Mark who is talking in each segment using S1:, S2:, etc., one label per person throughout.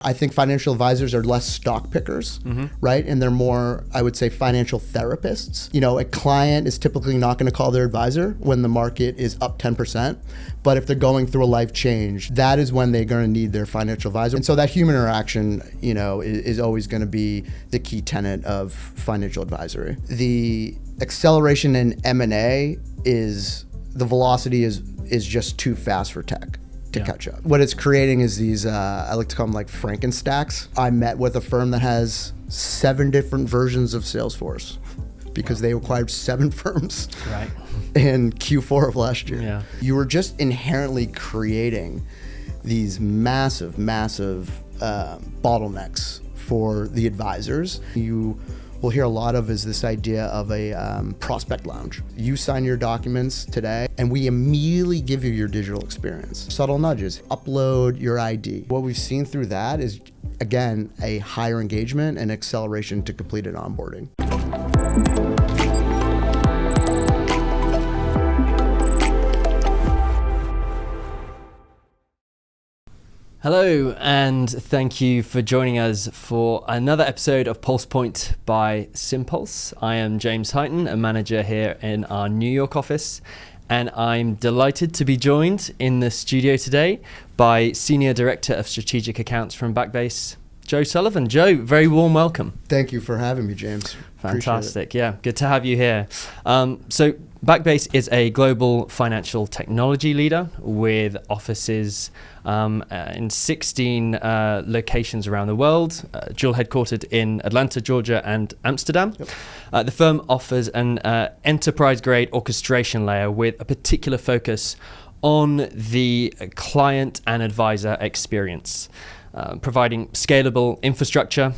S1: I think financial advisors are less stock pickers, right? And they're more, I would say, financial therapists. You know, a client is typically not going to call their advisor when the market is up 10%. But if they're going through a life change, that is when they're going to need their financial advisor. And so that human interaction, you know, is always going to be the key tenet of financial advisory. The acceleration in M&A is, the velocity is just too fast for tech to catch up. What it's creating is these, I like to call them like Frankenstacks. I met with a firm that has 7 different versions of Salesforce because they acquired 7 firms in Q4 of last year.
S2: Yeah.
S1: You were just inherently creating these massive bottlenecks for the advisors. You will hear a lot of is this idea of a prospect lounge. You sign your documents today and we immediately give you your digital experience. Subtle nudges, upload your ID. What we've seen through that is, again, a higher engagement and acceleration to completed onboarding.
S2: Hello, and thank you for joining us for another episode of Pulse Point by Synpulse. I am James Huyton, a manager here in our New York office, and I'm delighted to be joined in the studio today by Senior Director of Strategic Accounts from Backbase, Joe Sullivan. Joe, very warm welcome.
S1: Thank you for having me, James.
S2: Fantastic. Yeah, good to have you here. So Backbase is a global financial technology leader with offices in 16 locations around the world, dual headquartered in Atlanta, Georgia and Amsterdam. Yep. The firm offers an enterprise-grade orchestration layer with a particular focus on the client and advisor experience. Providing scalable infrastructure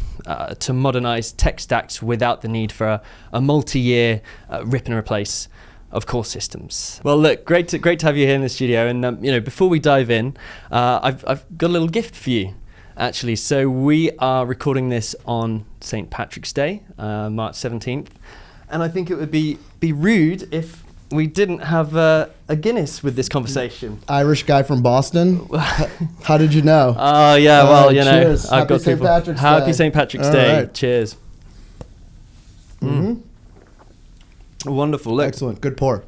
S2: to modernize tech stacks without the need for a multi-year rip and replace of core systems. Well, look, great to have you here in the studio. And before we dive in, I've got a little gift for you, actually. So we are recording this on St. Patrick's Day, March 17th, and I think it would be rude if we didn't have a Guinness with this conversation.
S1: Irish guy from Boston. How did you know?
S2: Oh yeah, well,
S1: cheers.
S2: I've got
S1: St. Patrick's Day.
S2: Happy St. Patrick's Day.
S1: Right.
S2: Cheers. Wonderful. Look.
S1: Excellent. Good pour.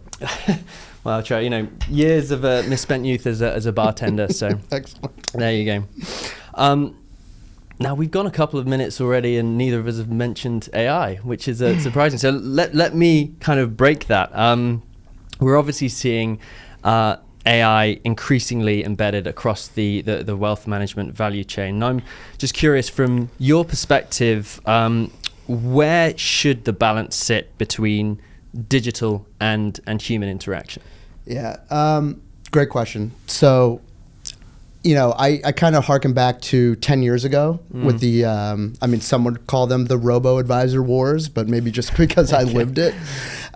S2: Well, I'll try. Years of misspent youth as a bartender. So
S1: excellent.
S2: There you go. Now we've gone a couple of minutes already, and neither of us have mentioned AI, which is surprising. So let me kind of break that. We're obviously seeing AI increasingly embedded across the wealth management value chain. And I'm just curious, from your perspective, where should the balance sit between digital and human interaction?
S1: Yeah, great question. So, I kind of harken back to 10 years ago with the, some would call them the robo-advisor wars, but maybe just because I lived it.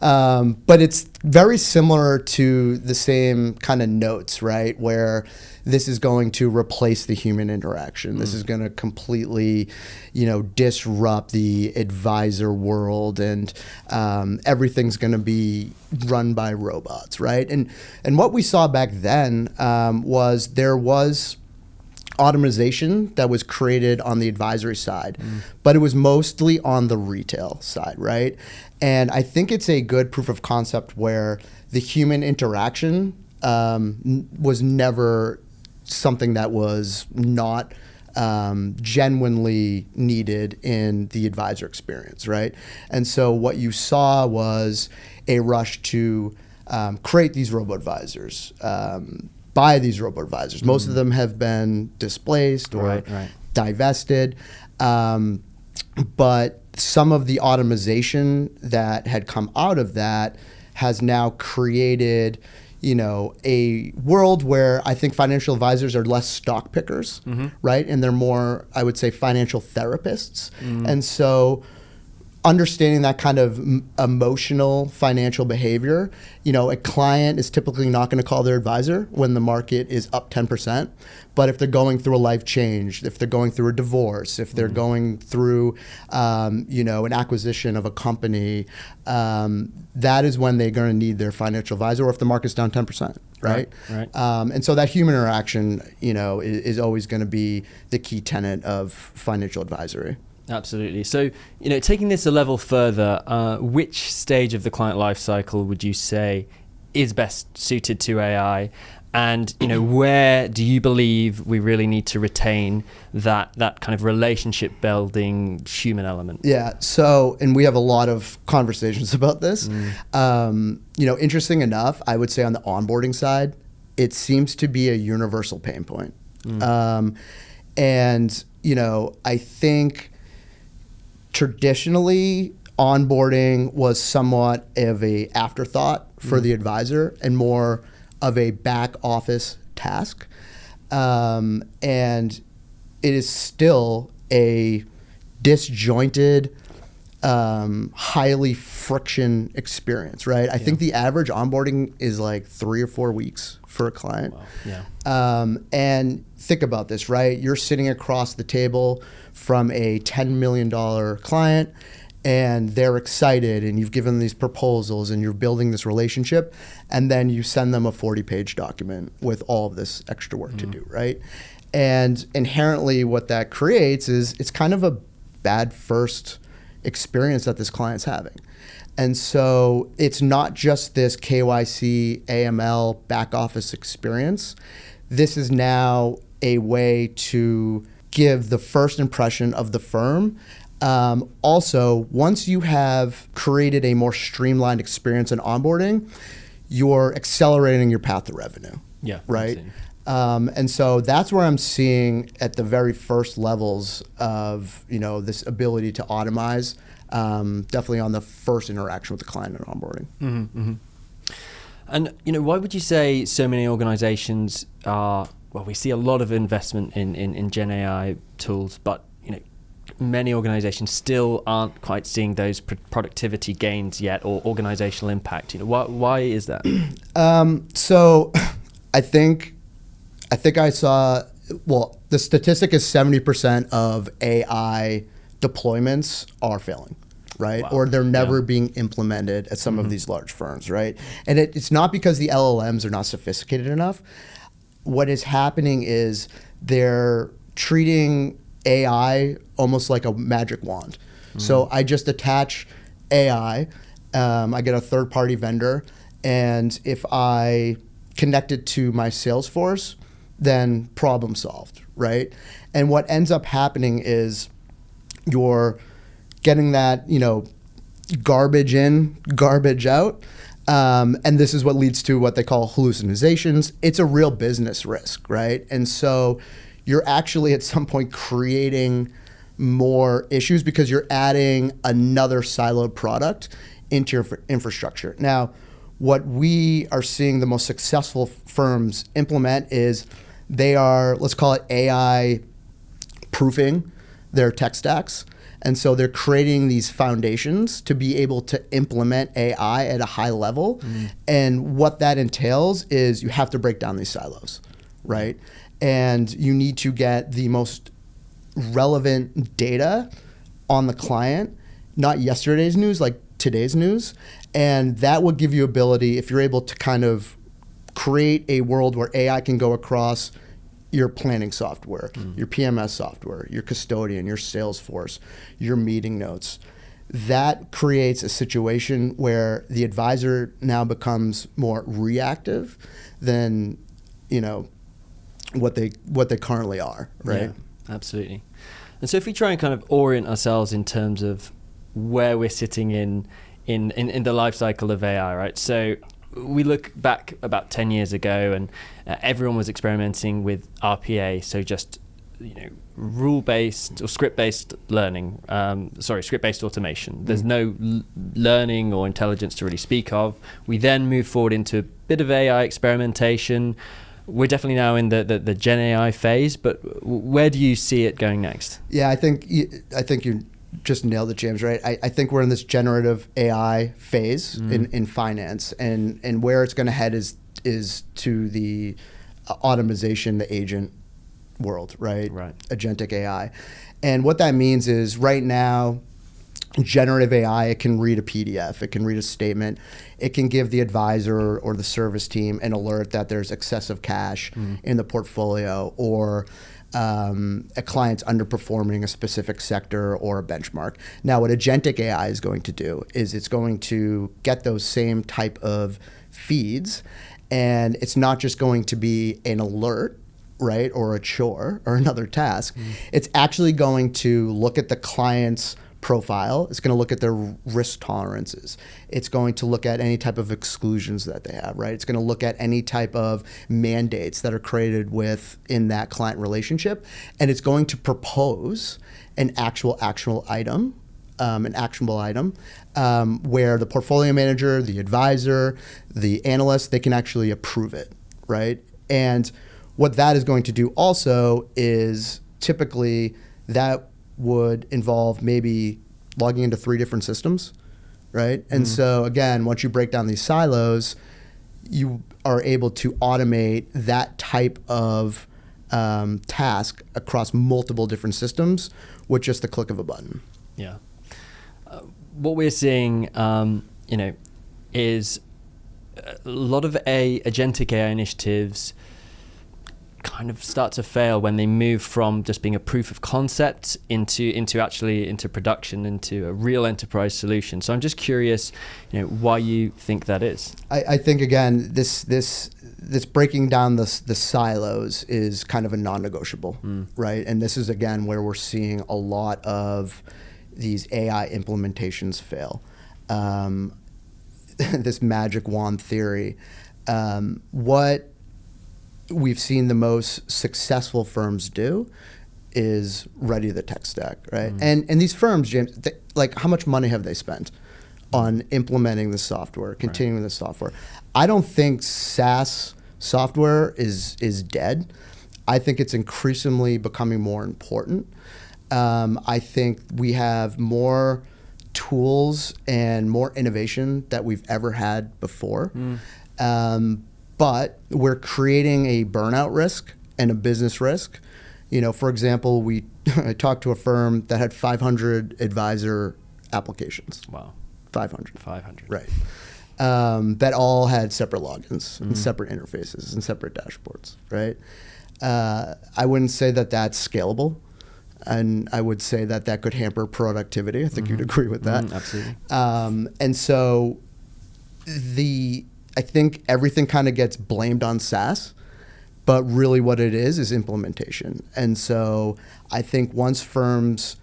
S1: But it's very similar to the same kind of notes, right? Where this is going to replace the human interaction. This is going to completely, disrupt the advisor world, and everything's going to be run by robots, right? And what we saw back then was there was automation that was created on the advisory side, but it was mostly on the retail side, right? And I think it's a good proof of concept where the human interaction was never something that was not genuinely needed in the advisor experience, right? And so what you saw was a rush to create these robo-advisors, buy these robo-advisors. Most of them have been displaced or divested, but some of the automation that had come out of that has now created a world where I think financial advisors are less stock pickers, right? And they're more, I would say, financial therapists. And so understanding that kind of emotional financial behavior. A client is typically not going to call their advisor when the market is up 10%. But if they're going through a life change, if they're going through a divorce, if they're going through, an acquisition of a company, that is when they're going to need their financial advisor, or if the market's down 10%, right?
S2: Right.
S1: And so that human interaction, is always going to be the key tenet of financial advisory.
S2: Absolutely. So, taking this a level further, which stage of the client lifecycle would you say is best suited to AI? And, where do you believe we really need to retain that kind of relationship building human element?
S1: Yeah. So, and we have a lot of conversations about this. Interesting enough, I would say on the onboarding side, it seems to be a universal pain point. I think traditionally, onboarding was somewhat of a afterthought for the advisor and more of a back office task. And it is still a disjointed, highly friction experience, right? I think the average onboarding is like 3 or 4 weeks for a client.
S2: Wow. Yeah.
S1: And think about this, right? You're sitting across the table from a $10 million client, and they're excited, and you've given them these proposals, and you're building this relationship, and then you send them a 40-page document with all of this extra work to do, right? And inherently what that creates is it's kind of a bad first experience that this client's having. And so it's not just this KYC, AML, back office experience. This is now a way to give the first impression of the firm. Also, once you have created a more streamlined experience in onboarding, you're accelerating your path to revenue.
S2: Yeah.
S1: Right. And so that's where I'm seeing at the very first levels of, this ability to automize, definitely on the first interaction with the client in onboarding.
S2: Mm-hmm, mm-hmm. And, why would you say so many organizations are, we see a lot of investment in GenAI tools, but, many organizations still aren't quite seeing those productivity gains yet or organizational impact. Why is that?
S1: So I think I saw, the statistic is 70% of AI deployments are failing, right?
S2: Wow.
S1: Or they're never being implemented at some of these large firms, right? And it's not because the LLMs are not sophisticated enough. What is happening is they're treating AI almost like a magic wand. So I just attach AI, I get a third-party vendor, and if I connect it to my Salesforce, then problem solved, right? And what ends up happening is you're getting that, garbage in, garbage out. And this is what leads to what they call hallucinations. It's a real business risk, right? And so you're actually at some point creating more issues because you're adding another siloed product into your infrastructure. Now, what we are seeing the most successful firms implement is they are, let's call it AI proofing their tech stacks. And so they're creating these foundations to be able to implement AI at a high level. And what that entails is you have to break down these silos, right? And you need to get the most relevant data on the client, not yesterday's news, like today's news. And that will give you ability, if you're able to kind of create a world where AI can go across your planning software, your PMS software, your custodian, your Salesforce, your meeting notes. That creates a situation where the advisor now becomes more reactive than, what they currently are, right?
S2: Yeah, absolutely. And so if we try and kind of orient ourselves in terms of where we're sitting in the life cycle of AI, right? So we look back about 10 years ago and everyone was experimenting with RPA, so just rule-based or script-based learning, script-based automation. There's no learning or intelligence to really speak of. We then move forward into a bit of AI experimentation. We're definitely now in the Gen AI phase, but where do you see it going next?
S1: Yeah, I think you just nailed it, James, right? I think we're in this generative AI phase in finance, and where it's going to head is to the automation, the agent world, right? Agentic AI. And what that means is right now, generative AI, it can read a PDF, it can read a statement, it can give the advisor or the service team an alert that there's excessive cash in the portfolio, or a client's underperforming a specific sector or a benchmark. Now, what agentic AI is going to do is it's going to get those same type of feeds, and it's not just going to be an alert, right, or a chore or another task. It's actually going to look at the client's profile. It's going to look at their risk tolerances. It's going to look at any type of exclusions that they have, right? It's going to look at any type of mandates that are created within that client relationship, and it's going to propose an actionable item, where the portfolio manager, the advisor, the analyst, they can actually approve it, right? And what that is going to do also is typically that would involve maybe logging into 3 different systems, right? And so again, once you break down these silos, you are able to automate that type of task across multiple different systems with just the click of a button.
S2: Yeah. What we're seeing, is a lot of agentic AI initiatives kind of start to fail when they move from just being a proof of concept into production, into a real enterprise solution. So I'm just curious, why you think that is.
S1: I think again, this breaking down the silos is kind of a non-negotiable, right? And this is again where we're seeing a lot of these AI implementations fail. This magic wand theory. What we've seen the most successful firms do is ready the tech stack, right? And these firms, James, like how much money have they spent on implementing the software, continuing the software? I don't think SaaS software is dead. I think it's increasingly becoming more important. I think we have more tools and more innovation that we've ever had before. But we're creating a burnout risk and a business risk. For example, I talked to a firm that had 500 advisor applications.
S2: Wow.
S1: 500.
S2: Right.
S1: That all had separate logins and separate interfaces and separate dashboards, right? I wouldn't say that that's scalable. And I would say that could hamper productivity. I think you'd agree with that.
S2: Absolutely.
S1: And so I think everything kind of gets blamed on SaaS, but really what it is implementation. And so I think once firms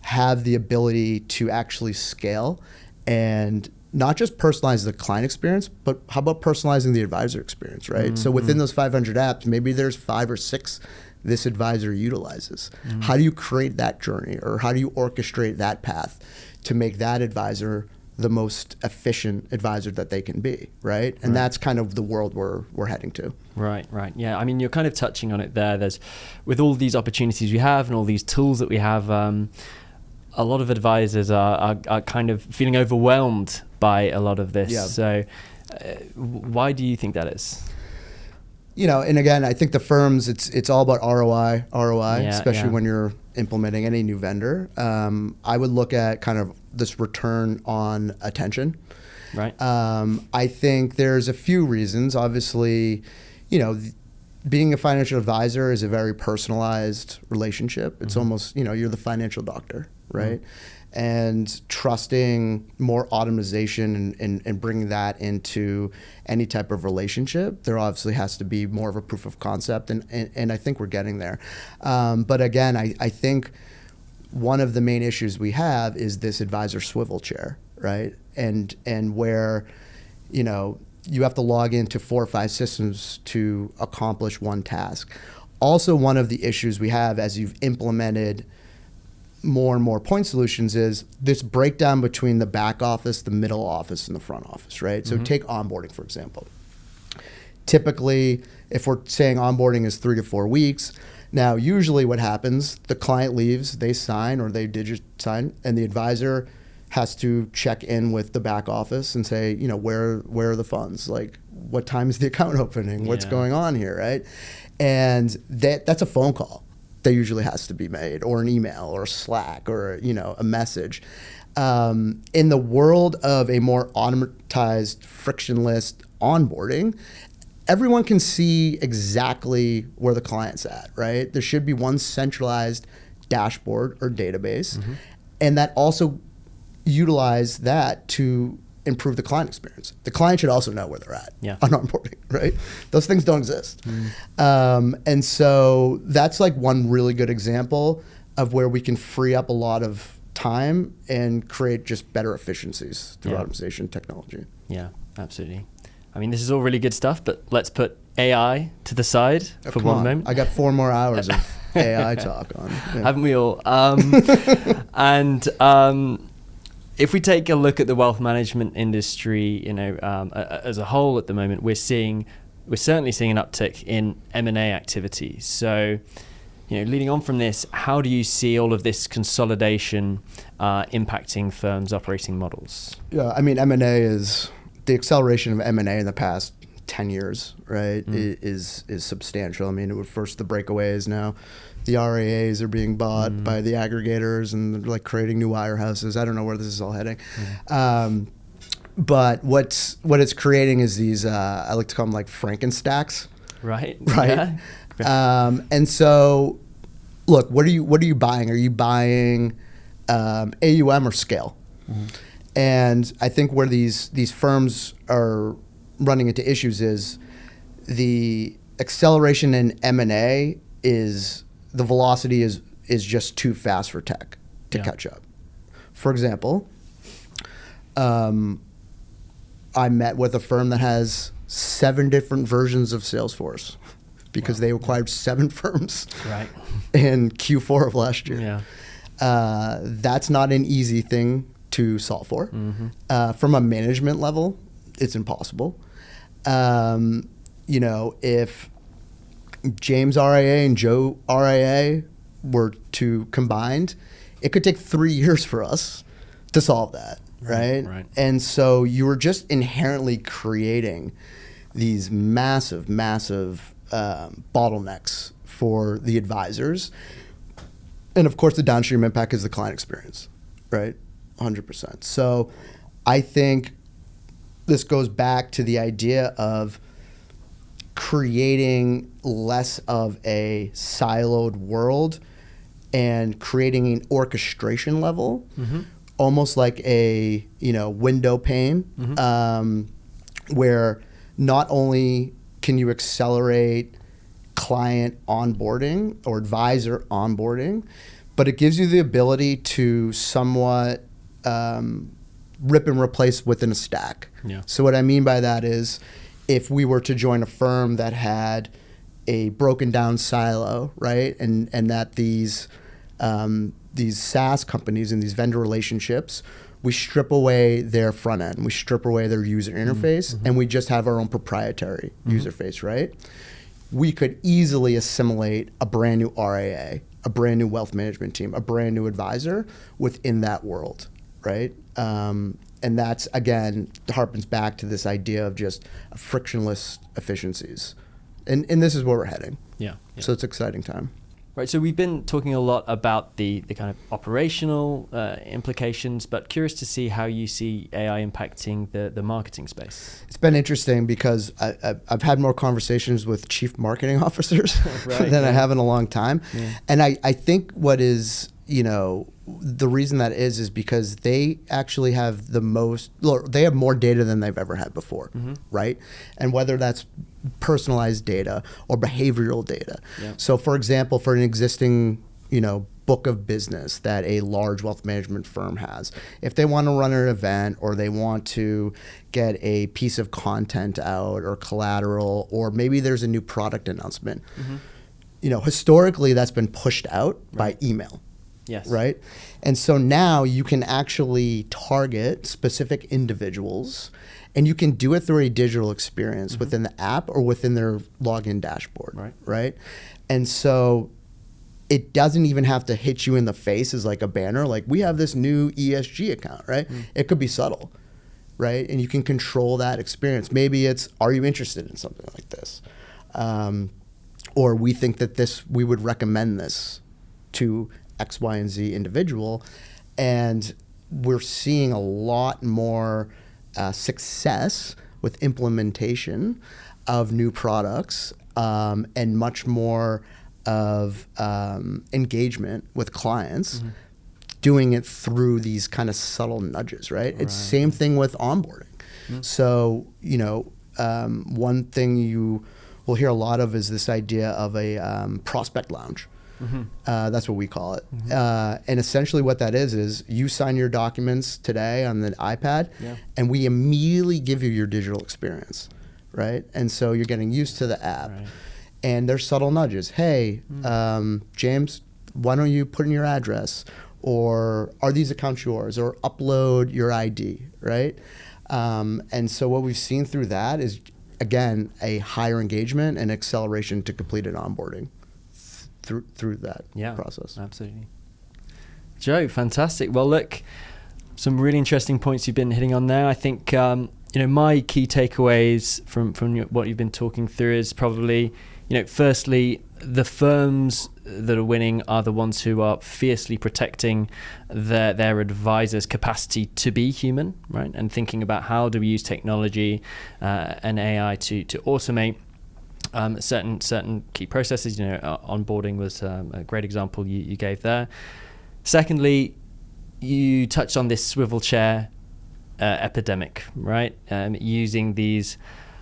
S1: have the ability to actually scale and not just personalize the client experience, but how about personalizing the advisor experience, right? So within those 500 apps, maybe there's 5 or 6 this advisor utilizes. How do you create that journey, or how do you orchestrate that path to make that advisor the most efficient advisor that they can be, right? And that's kind of the world we're heading to.
S2: Right. Yeah, I mean, you're kind of touching on it there. With all these opportunities we have and all these tools that we have, a lot of advisors are kind of feeling overwhelmed by a lot of this. Yeah. So why do you think that is?
S1: And again, I think the firms, it's all about ROI, especially when you're implementing any new vendor. I would look at kind of this return on attention.
S2: Right.
S1: I think there's a few reasons. Obviously, being a financial advisor is a very personalized relationship. It's almost, you're the financial doctor, right? And trusting more automation and bringing that into any type of relationship, there obviously has to be more of a proof of concept, and I think we're getting there. But again, I think one of the main issues we have is this advisor swivel chair, right? And where, you have to log into 4 or 5 systems to accomplish one task. Also, one of the issues we have as you've implemented more and more point solutions is this breakdown between the back office, the middle office, and the front office, right? So take onboarding, for example. Typically, if we're saying onboarding is 3 to 4 weeks, Now, usually what happens, the client leaves, they sign or they digit sign, and the advisor has to check in with the back office and say, where are the funds? Like, what time is the account opening? What's going on here, right? And that's a phone call that usually has to be made, or an email, or Slack, or a message. In the world of a more automatized, frictionless onboarding, everyone can see exactly where the client's at, right? There should be one centralized dashboard or database, and that also utilize that to improve the client experience. The client should also know where they're at on onboarding, right? Those things don't exist. And so that's like one really good example of where we can free up a lot of time and create just better efficiencies through automation technology.
S2: Yeah, absolutely. I mean, this is all really good stuff, but let's put AI to the side for one moment.
S1: I got 4 more hours of AI talk on. Yeah.
S2: Haven't we all? And if we take a look at the wealth management industry, as a whole at the moment, we're certainly seeing an uptick in M&A activity. So, leading on from this, how do you see all of this consolidation impacting firms' operating models?
S1: Yeah, I mean, M&A is the acceleration of M&A in the past 10 years, right, is substantial. I mean, first the breakaways, now the RIAs are being bought by the aggregators, and they're like creating new wirehouses. I don't know where this is all heading. But what it's creating is these, I like to call them like Frankenstacks.
S2: Right.
S1: Yeah. And so, look, what are you buying? Are you buying AUM or scale? And I think where these firms are running into issues is the acceleration in M&A is the velocity is just too fast for tech to catch up. For example, I met with a firm that has 7 different versions of Salesforce because they acquired 7 firms in Q4 of last year. That's not an easy thing to solve for. From a management level, it's impossible. If James RIA and Joe RIA were to combined, it could take 3 years for us to solve that, right? And so you were just inherently creating these massive bottlenecks for the advisors. And of course, the downstream impact is the client experience, right? 100%. So I think this goes back to the idea of creating less of a siloed world and creating an orchestration level, almost like a window pane, where not only can you accelerate client onboarding or advisor onboarding, but it gives you the ability to somewhat rip and replace within a stack. So what I mean by that is, if we were to join a firm that had a broken down silo, right, and that these SaaS companies and these vendor relationships, we strip away their front end, we strip away their user interface, and we just have our own proprietary user face, right? We could easily assimilate a brand new RIA, a brand new wealth management team, a brand new advisor within that world, right? And that's, again, harpens back to this idea of just frictionless efficiencies. And this is where we're heading. So it's an exciting time.
S2: Right, so we've been talking a lot about the kind of operational implications, but curious to see how you see AI impacting the marketing space.
S1: It's been interesting because I've had more conversations with chief marketing officers than I have in a long time. And I think what is, the reason that is because they actually have they have more data than they've ever had before, right? And whether that's personalized data or behavioral data. So for example, for an existing, book of business that a large wealth management firm has, if they want to run an event or they want to get a piece of content out or collateral, or maybe there's a new product announcement, historically that's been pushed out by email. Right? And so now you can actually target specific individuals, and you can do it through a digital experience within the app or within their login dashboard, right? And so it doesn't even have to hit you in the face as like a banner. Like, we have this new ESG account, right? It could be subtle, right? And you can control that experience. Maybe it's, are you interested in something like this? Or we think that we would recommend this to X, Y, and Z individual. And we're seeing a lot more success with implementation of new products, and much more of engagement with clients, doing it through these kind of subtle nudges, right? It's same thing with onboarding. So, one thing you will hear a lot of is this idea of a prospect lounge. That's what we call it. And essentially what that is you sign your documents today on the iPad, and we immediately give you your digital experience, right? And so you're getting used to the app. And there's subtle nudges. Hey, James, why don't you put in your address? Or are these accounts yours? Or upload your ID, right? And so what we've seen through that is, again, a higher engagement and acceleration to completed onboarding through that process.
S2: Absolutely. Joe, fantastic. Well, look, some really interesting points you've been hitting on there. I think my key takeaways from what you've been talking through is probably, firstly, the firms that are winning are the ones who are fiercely protecting their advisors' capacity to be human, right? And thinking about how do we use technology and AI to automate certain key processes. Onboarding was a great example you gave there. Secondly, you touched on this swivel chair epidemic, right? Using these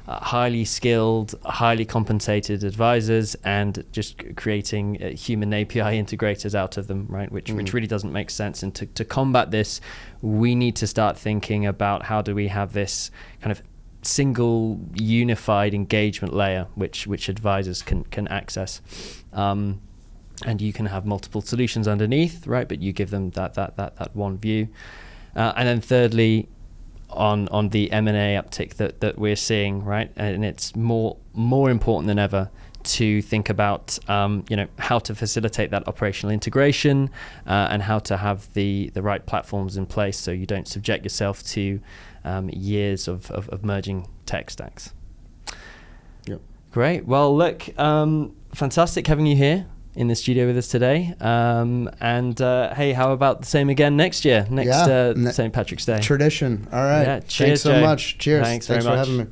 S2: highly skilled, highly compensated advisors and just creating human API integrators out of them, right? Which really doesn't make sense. And to combat this, we need to start thinking about how do we have this kind of single unified engagement layer which advisors can access, and you can have multiple solutions underneath, right? But you give them that one view, and then thirdly, on the M&A uptick that we're seeing, right? And it's more important than ever to think about how to facilitate that operational integration, and how to have the right platforms in place so you don't subject yourself to years of merging tech stacks.
S1: Yep.
S2: Great. Well, look, fantastic having you here in the studio with us today. Hey, how about the same again next year, St. Patrick's Day?
S1: Tradition. All right.
S2: Yeah, cheers,
S1: Thanks so
S2: Joe.
S1: much. Cheers.
S2: Thanks
S1: for
S2: very much.
S1: having me.